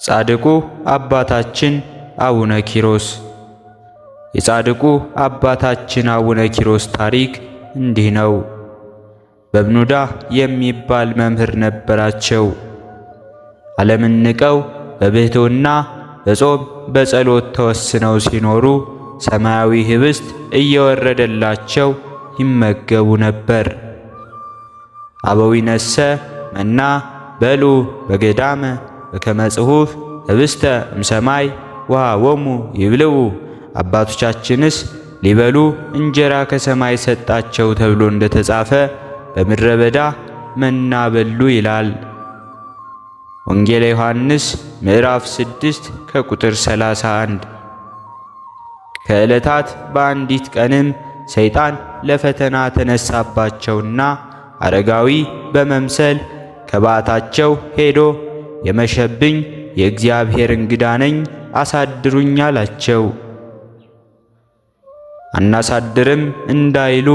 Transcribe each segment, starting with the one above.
ጻድቁ አባታችን አቡነ ኪሮስ። የጻድቁ አባታችን አቡነ ኪሮስ ታሪክ እንዲህ ነው። በብኑዳ የሚባል መምህር ነበራቸው። ዓለምን ንቀው በብሕትውና በጾም በጸሎት ተወስነው ሲኖሩ ሰማያዊ ኅብስት እየወረደላቸው ይመገቡ ነበር። አበዊነሰ መና በልዑ በገዳመ በከመ ጽሑፍ ኅብስተ እምሰማይ ወሀቦሙ ይብልዑ። አባቶቻችንስ ሊበሉ እንጀራ ከሰማይ ሰጣቸው ተብሎ እንደተጻፈ በምድረ በዳ መና በሉ ይላል። ወንጌለ ዮሐንስ ምዕራፍ 6 ከቁጥር 31። ከዕለታት በአንዲት ቀንም ሰይጣን ለፈተና ተነሳባቸውና አረጋዊ በመምሰል ከበዓታቸው ሄዶ የመሸብኝ የእግዚአብሔር እንግዳ ነኝ አሳድሩኝ አላቸው። አናሳድርም እንዳይሉ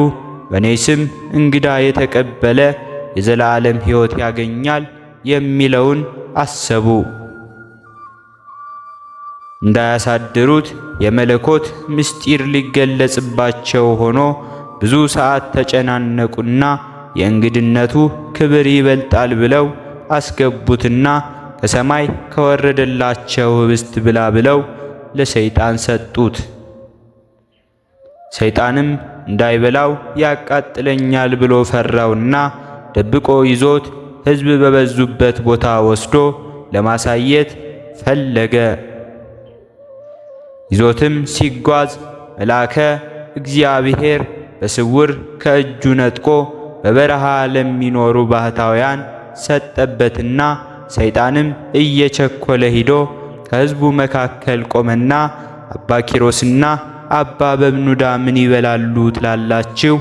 በእኔ ስም እንግዳ የተቀበለ የዘላለም ሕይወት ያገኛል የሚለውን አሰቡ። እንዳያሳድሩት የመለኮት ምስጢር ሊገለጽባቸው ሆኖ ብዙ ሰዓት ተጨናነቁና የእንግድነቱ ክብር ይበልጣል ብለው አስገቡትና ከሰማይ ከወረደላቸው ኅብስት ብላ ብለው ለሰይጣን ሰጡት። ሰይጣንም እንዳይበላው ያቃጥለኛል ብሎ ፈራውና ደብቆ ይዞት ሕዝብ በበዙበት ቦታ ወስዶ ለማሳየት ፈለገ። ይዞትም ሲጓዝ መልአከ እግዚአብሔር በስውር ከእጁ ነጥቆ በበረሃ ለሚኖሩ ባህታውያን ሰጠበትና ሰይጣንም እየቸኮለ ሂዶ ከሕዝቡ መካከል ቆመና አባ ኪሮስና አባ በብኑዳ ምን ይበላሉ ትላላችሁ?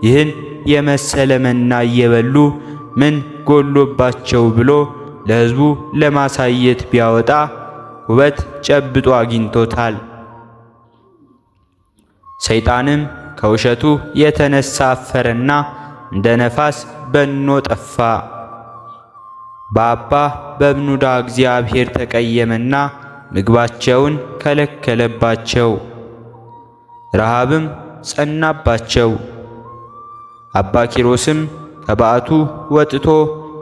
ይህን የመሰለ መና እየበሉ ምን ጎሎባቸው ብሎ ለሕዝቡ ለማሳየት ቢያወጣ ውበት ጨብጦ አግኝቶታል። ሰይጣንም ከውሸቱ የተነሳ አፈረና እንደ ነፋስ በኖ ጠፋ። በአባ በብኑዳ እግዚአብሔር ተቀየመና ምግባቸውን ከለከለባቸው። ረሃብም ጸናባቸው። አባ ኪሮስም ከበዓቱ ወጥቶ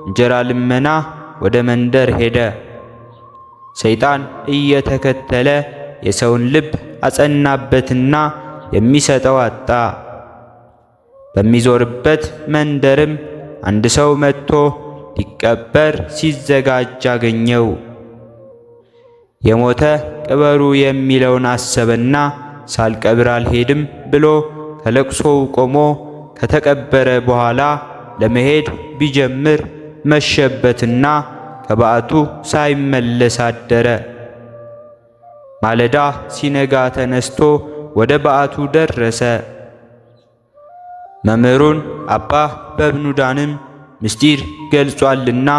እንጀራ ልመና ወደ መንደር ሄደ። ሰይጣን እየተከተለ የሰውን ልብ አጸናበትና የሚሰጠው አጣ። በሚዞርበት መንደርም አንድ ሰው መጥቶ ሊቀበር ሲዘጋጅ አገኘው። የሞተ ቅበሩ የሚለውን አሰበና ሳልቀብር አልሄድም ብሎ ከለቅሶው ቆሞ ከተቀበረ በኋላ ለመሄድ ቢጀምር መሸበትና ከበዓቱ ሳይመለስ አደረ። ማለዳ ሲነጋ ተነስቶ ወደ በዓቱ ደረሰ። መምህሩን አባ በብኑዳንም ምስጢር ገልጿልና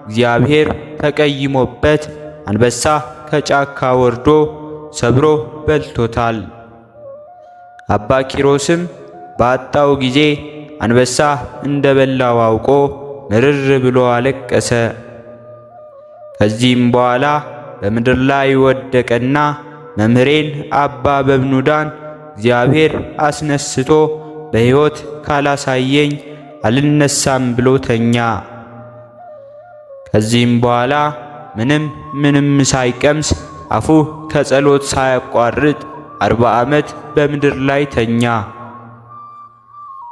እግዚአብሔር ተቀይሞበት አንበሳ ከጫካ ወርዶ ሰብሮ በልቶታል። አባ ኪሮስም ባጣው ጊዜ አንበሳ እንደበላው አውቆ ምርር ብሎ አለቀሰ። ከዚህም በኋላ በምድር ላይ ወደቀና መምህሬን አባ በብኑዳን እግዚአብሔር አስነስቶ በሕይወት ካላሳየኝ አልነሳም ብሎ ተኛ። ከዚህም በኋላ ምንም ሳይቀምስ አፉ ከጸሎት ሳያቋርጥ 40 ዓመት በምድር ላይ ተኛ።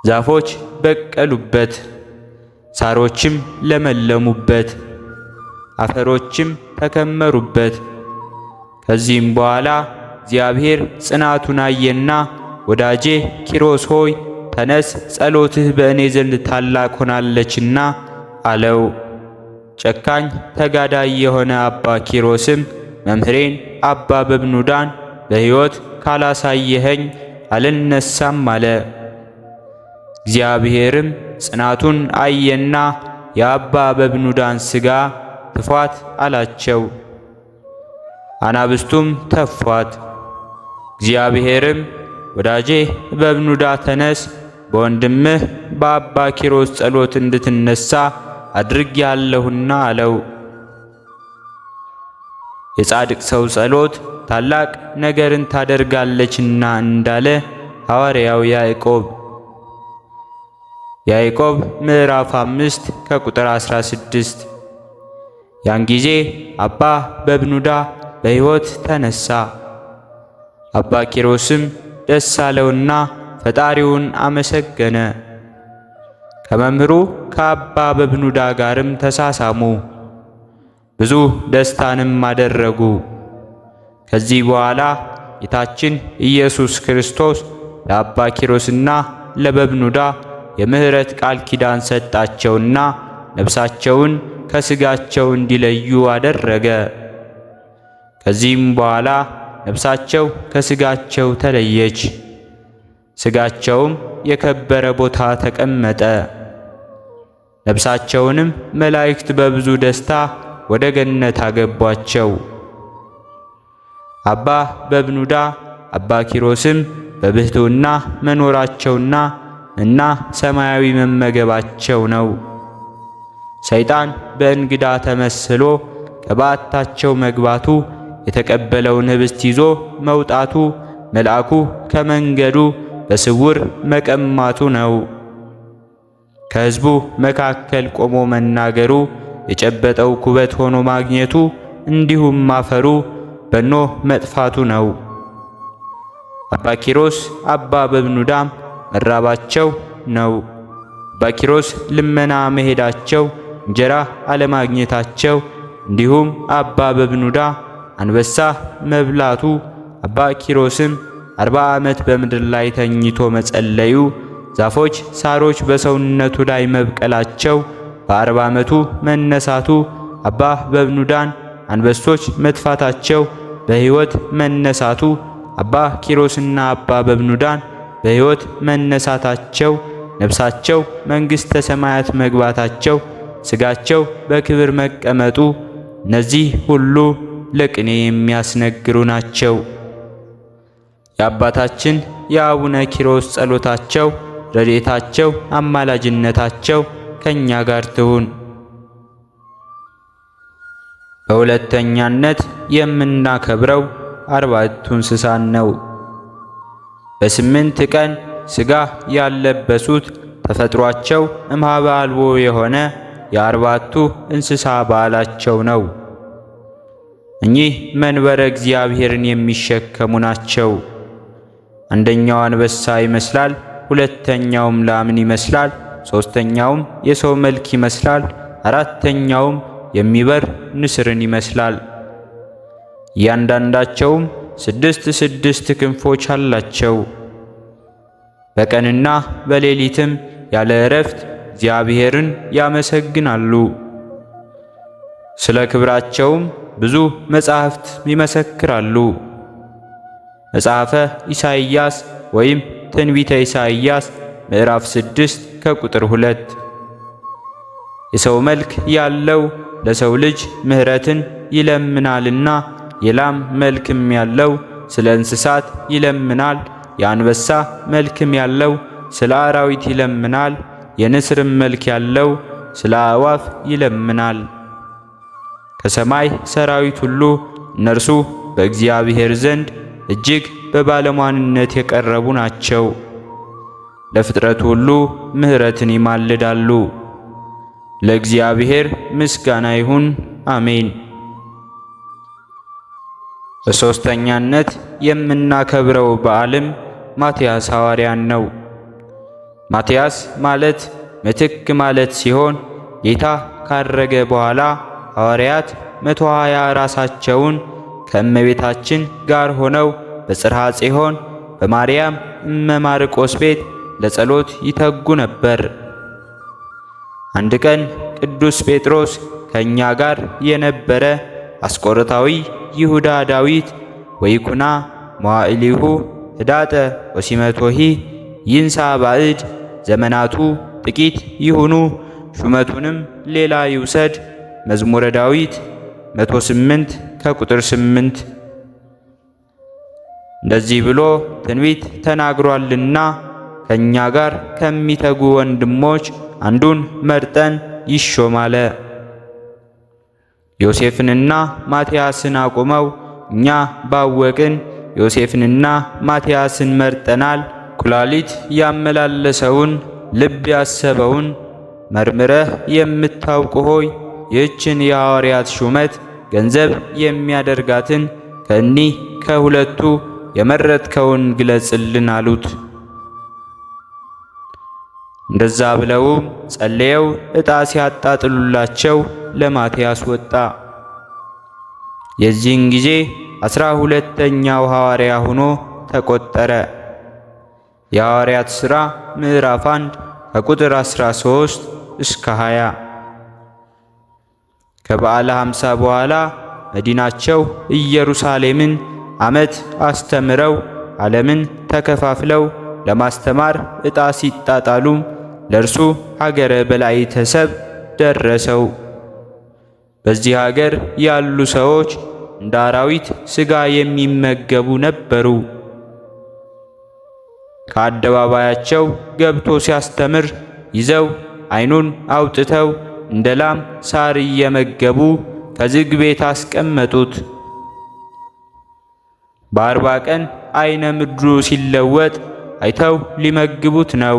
ዛፎች በቀሉበት፣ ሳሮችም ለመለሙበት፣ አፈሮችም ተከመሩበት። ከዚህም በኋላ እግዚአብሔር ጽናቱን አየና ወዳጄ ኪሮስ ሆይ ተነስ፣ ጸሎትህ በእኔ ዘንድ ታላቅ ሆናለችና አለው። ጨካኝ ተጋዳይ የሆነ አባ ኪሮስም መምህሬን አባ በብኑዳን በሕይወት ካላሳየኸኝ አልነሳም አለ። እግዚአብሔርም ጽናቱን አየና የአባ በብኑዳን ሥጋ ትፏት አላቸው። አናብስቱም ተፏት። እግዚአብሔርም ወዳጄ በብኑዳ ተነስ፣ በወንድምህ በአባ ኪሮስ ጸሎት እንድትነሳ አድርጌአለሁና አለው። የጻድቅ ሰው ጸሎት ታላቅ ነገርን ታደርጋለችና እንዳለ ሐዋርያው ያዕቆብ ምዕራፍ 5 ከቁጥር 16። ያን ጊዜ አባ በብኑዳ በሕይወት ተነሳ። አባ ኪሮስም ደስ አለውና ፈጣሪውን አመሰገነ። ከመምህሩ ከአባ በብኑዳ ጋርም ተሳሳሙ፣ ብዙ ደስታንም አደረጉ። ከዚህ በኋላ ጌታችን ኢየሱስ ክርስቶስ ለአባ ኪሮስና ለበብኑዳ የምሕረት ቃል ኪዳን ሰጣቸውና ነፍሳቸውን ከሥጋቸው እንዲለዩ አደረገ። ከዚህም በኋላ ነፍሳቸው ከሥጋቸው ተለየች። ሥጋቸውም የከበረ ቦታ ተቀመጠ። ነፍሳቸውንም መላእክት በብዙ ደስታ ወደ ገነት አገቧቸው። አባ በብኑዳ አባ ኪሮስም በብሕትውና መኖራቸውና ሰማያዊ መመገባቸው ነው። ሰይጣን በእንግዳ ተመስሎ ከበዓታቸው መግባቱ፣ የተቀበለውን ኅብስት ይዞ መውጣቱ፣ መልአኩ ከመንገዱ በስውር መቀማቱ ነው። ከሕዝቡ መካከል ቆሞ መናገሩ፣ የጨበጠው ኩበት ሆኖ ማግኘቱ፣ እንዲሁም ማፈሩ በኖ መጥፋቱ ነው። አባ ኪሮስ አባ በብኑዳም መራባቸው ነው። አባ ኪሮስ ልመና መሄዳቸው፣ እንጀራ አለማግኘታቸው፣ እንዲሁም አባ በብኑዳ አንበሳ መብላቱ፣ አባ ኪሮስም 40 ዓመት በምድር ላይ ተኝቶ መጸለዩ፣ ዛፎች ሳሮች በሰውነቱ ላይ መብቀላቸው፣ በ40 ዓመቱ መነሳቱ፣ አባ በብኑዳን አንበሶች መጥፋታቸው፣ በሕይወት መነሳቱ፣ አባ ኪሮስና አባ በብኑዳን በሕይወት መነሳታቸው፣ ነፍሳቸው መንግሥተ ሰማያት መግባታቸው፣ ሥጋቸው በክብር መቀመጡ፣ እነዚህ ሁሉ ለቅኔ የሚያስነግሩ ናቸው። የአባታችን የአቡነ ኪሮስ ጸሎታቸው፣ ረድኤታቸው፣ አማላጅነታቸው ከእኛ ጋር ትሁን። በሁለተኛነት የምናከብረው 40ቱ እንስሳን ነው። በ8 ቀን ሥጋ ያለበሱት ተፈጥሯቸው እምኀበ አልቦ የሆነ የ40ቱ እንስሳ በዓላቸው ነው። እኚህ መንበረ እግዚአብሔርን የሚሸከሙ ናቸው። አንደኛው አንበሳ ይመስላል፣ ሁለተኛውም ላምን ይመስላል፣ ሦስተኛውም የሰው መልክ ይመስላል፣ አራተኛውም የሚበር ንስርን ይመስላል። እያንዳንዳቸውም 6 ክንፎች አላቸው። በቀንና በሌሊትም ያለ እረፍት እግዚአብሔርን ያመሰግናሉ። ስለ ክብራቸውም ብዙ መጻሕፍት ይመሰክራሉ። መጽሐፈ ኢሳይያስ ወይም ትንቢተ ኢሳይያስ ምዕራፍ 6 ከቁጥር 2 የሰው መልክ ያለው ለሰው ልጅ ምሕረትን ይለምናልና፣ የላም መልክም ያለው ስለ እንስሳት ይለምናል፣ የአንበሳ መልክም ያለው ስለ አራዊት ይለምናል፣ የንስርም መልክ ያለው ስለ አዕዋፍ ይለምናል። ከሰማይ ሰራዊት ሁሉ እነርሱ በእግዚአብሔር ዘንድ እጅግ በባለሟልነት የቀረቡ ናቸው። ለፍጥረቱ ሁሉ ምሕረትን ይማልዳሉ። ለእግዚአብሔር ምስጋና ይሁን፣ አሜን። በሦስተኛነት የምናከብረው በዓልም ማትያስ ሐዋርያን ነው። ማትያስ ማለት ምትክ ማለት ሲሆን ጌታ ካረገ በኋላ ሐዋርያት 120 ራሳቸውን ከእመቤታችን ጋር ሆነው በጽርሐ ጽዮን በማርያም እመ ማርቆስ ቤት ለጸሎት ይተጉ ነበር። አንድ ቀን ቅዱስ ጴጥሮስ ከእኛ ጋር የነበረ አስቆሮታዊ ይሁዳ ዳዊት ወይኩና መዋዕሊሁ ህዳጠ ወሲመቶሂ ይንሳ ባዕድ ዘመናቱ ጥቂት ይሁኑ ሹመቱንም ሌላ ይውሰድ መዝሙረ ዳዊት 108 ከቁጥር 8 እንደዚህ ብሎ ትንቢት ተናግሯልና ከእኛ ጋር ከሚተጉ ወንድሞች አንዱን መርጠን ይሾም አለ። ዮሴፍንና ማትያስን አቁመው እኛ ባወቅን ዮሴፍንና ማትያስን መርጠናል፣ ኩላሊት ያመላለሰውን ልብ ያሰበውን መርምረህ የምታውቅ ሆይ ይህችን የሐዋርያት ሹመት ገንዘብ የሚያደርጋትን ከእኒህ ከሁለቱ የመረጥከውን ግለጽልን አሉት። እንደዛ ብለውም ጸልየው ዕጣ ሲያጣጥሉላቸው ለማትያስ ወጣ። የዚህን ጊዜ 12ኛው ሐዋርያ ሆኖ ተቆጠረ። የሐዋርያት ሥራ ምዕራፍ 1 ከቁጥር 13 እስከ 20። ከበዓለ ሃምሳ በኋላ መዲናቸው ኢየሩሳሌምን ዓመት አስተምረው ዓለምን ተከፋፍለው ለማስተማር ዕጣ ሲጣጣሉ ለእርሱ ሀገረ በላዕይተ ሰብእ ደረሰው። በዚህ ሀገር ያሉ ሰዎች እንደ አራዊት ሥጋ የሚመገቡ ነበሩ። ከአደባባያቸው ገብቶ ሲያስተምር ይዘው ዓይኑን አውጥተው እንደ ላም ሳር እየመገቡ ከዝግ ቤት አስቀመጡት። በ40 ቀን ዓይነ ምድሩ ሲለወጥ አይተው ሊመግቡት ነው።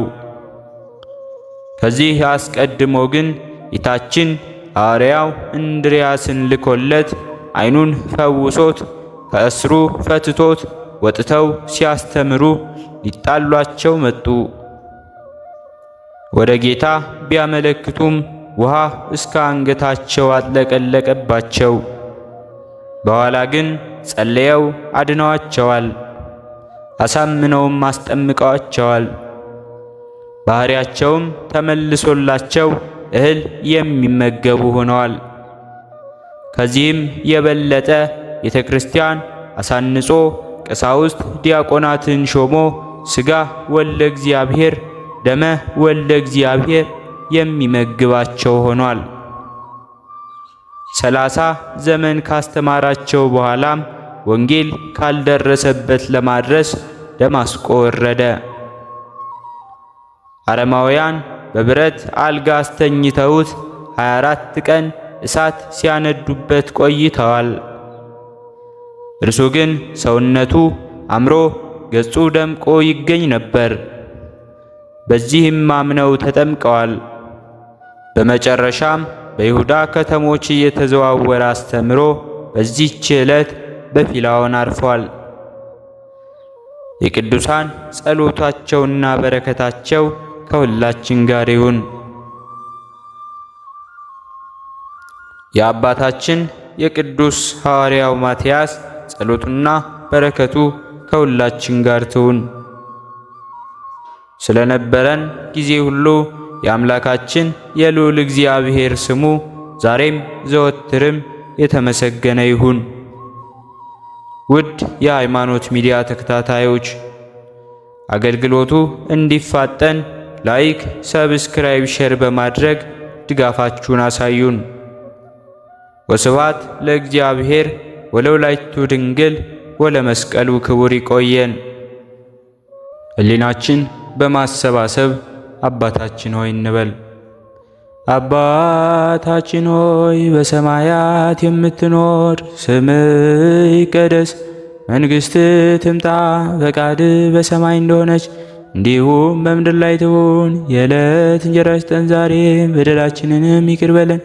ከዚህ አስቀድሞ ግን ጌታችን ሐዋርያው እንድርያስን ልኮለት ዓይኑን ፈውሶት ከእስሩ ፈትቶት ወጥተው ሲያስተምሩ ሊጣሏቸው መጡ። ወደ ጌታ ቢያመለክቱም ውሃ እስከ አንገታቸው አጥለቀለቀባቸው። በኋላ ግን ጸልየው አድነዋቸዋል፣ አሳምነውም አስጠምቀዋቸዋል። ባሕርያቸውም ተመልሶላቸው እህል የሚመገቡ ሆነዋል። ከዚህም የበለጠ ቤተ ክርስቲያን አሳንጾ ቀሳውስት ዲያቆናትን ሾሞ ሥጋ ወልደ እግዚአብሔር ደመ ወልደ እግዚአብሔር የሚመግባቸው ሆኗል። 30 ዘመን ካስተማራቸው በኋላም ወንጌል ካልደረሰበት ለማድረስ ደማስቆ ወረደ። አረማውያን በብረት አልጋ አስተኝተውት 24 ቀን እሳት ሲያነዱበት ቆይተዋል። እርሱ ግን ሰውነቱ አምሮ ገጹ ደምቆ ይገኝ ነበር። በዚህም አምነው ተጠምቀዋል። በመጨረሻም በይሁዳ ከተሞች እየተዘዋወረ አስተምሮ በዚህች ዕለት በፊላውን አርፏል። የቅዱሳን ጸሎታቸውና በረከታቸው ከሁላችን ጋር ይሁን። የአባታችን የቅዱስ ሐዋርያው ማትያስ ጸሎቱና በረከቱ ከሁላችን ጋር ትሁን። ስለነበረን ጊዜ ሁሉ የአምላካችን የልዑል እግዚአብሔር ስሙ ዛሬም ዘወትርም የተመሰገነ ይሁን። ውድ የሃይማኖት ሚዲያ ተከታታዮች አገልግሎቱ እንዲፋጠን ላይክ፣ ሰብስክራይብ፣ ሼር በማድረግ ድጋፋችሁን አሳዩን። ወስብሐት ለእግዚአብሔር ወለወላዲቱ ድንግል ወለመስቀሉ ክቡር። ይቆየን። ሕሊናችን በማሰባሰብ አባታችን ሆይ እንበል። አባታችን ሆይ በሰማያት የምትኖር፣ ስምህ ይቀደስ፣ መንግሥትህ ትምጣ፣ ፈቃድህ በሰማይ እንደሆነች እንዲሁም በምድር ላይ ትሁን። የዕለት እንጀራችንን ስጠን ዛሬ፣ በደላችንንም ይቅር በለን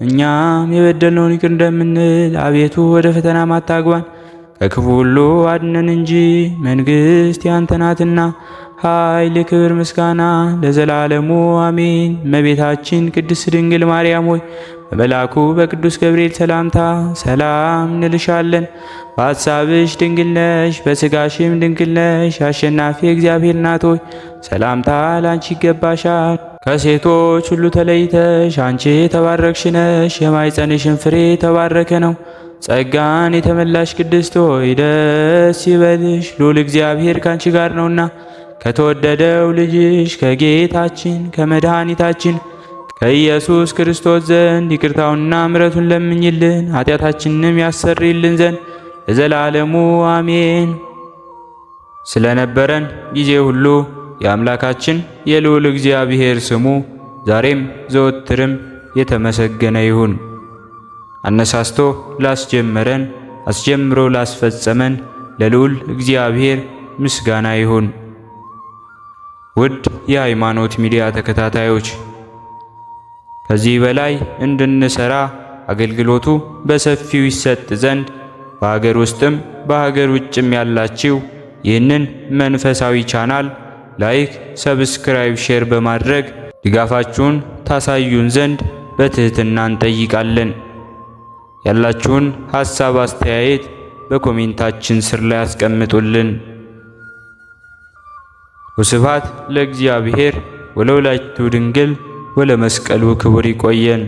እኛም የበደልነውን ይቅር እንደምንል፣ አቤቱ ወደ ፈተናም አታግባን ከክፉ ሁሉ አድነን እንጂ መንግሥት ያንተ ናትና ኃይል፣ ክብር፣ ምስጋና ለዘላለሙ አሜን። እመቤታችን ቅድስት ድንግል ማርያም ሆይ በመልአኩ በቅዱስ ገብርኤል ሰላምታ ሰላም እንልሻለን። በሐሳብሽ ድንግል ነሽ፣ በሥጋሽም ድንግል ነሽ። አሸናፊ እግዚአብሔር እናት ሆይ ሰላምታ ላንቺ ይገባሻል። ከሴቶች ሁሉ ተለይተሽ አንቺ የተባረክሽ ነሽ፣ የማኅፀንሽን ፍሬ የተባረከ ነው። ጸጋን የተመላሽ ቅድስት ሆይ ደስ ይበልሽ፣ ልዑል እግዚአብሔር ካንቺ ጋር ነውና ከተወደደው ልጅሽ ከጌታችን ከመድኃኒታችን ከኢየሱስ ክርስቶስ ዘንድ ይቅርታውንና ምሕረቱን ለምኝልን ኃጢአታችንንም ያሰርይልን ዘንድ ለዘላለሙ አሜን። ስለነበረን ጊዜ ሁሉ የአምላካችን የልዑል እግዚአብሔር ስሙ ዛሬም ዘወትርም የተመሰገነ ይሁን። አነሳስቶ ላስጀመረን አስጀምሮ ላስፈጸመን ለልዑል እግዚአብሔር ምስጋና ይሁን። ውድ የሃይማኖት ሚዲያ ተከታታዮች ከዚህ በላይ እንድንሰራ አገልግሎቱ በሰፊው ይሰጥ ዘንድ በሀገር ውስጥም በሀገር ውጭም ያላችሁ ይህንን መንፈሳዊ ቻናል ላይክ፣ ሰብስክራይብ፣ ሼር በማድረግ ድጋፋችሁን ታሳዩን ዘንድ በትህትና እንጠይቃለን። ያላችሁን ሐሳብ አስተያየት በኮሜንታችን ስር ላይ አስቀምጡልን። ወስብሐት ለእግዚአብሔር ወለወላዲቱ ድንግል ወለመስቀሉ ክቡር። ይቆየን።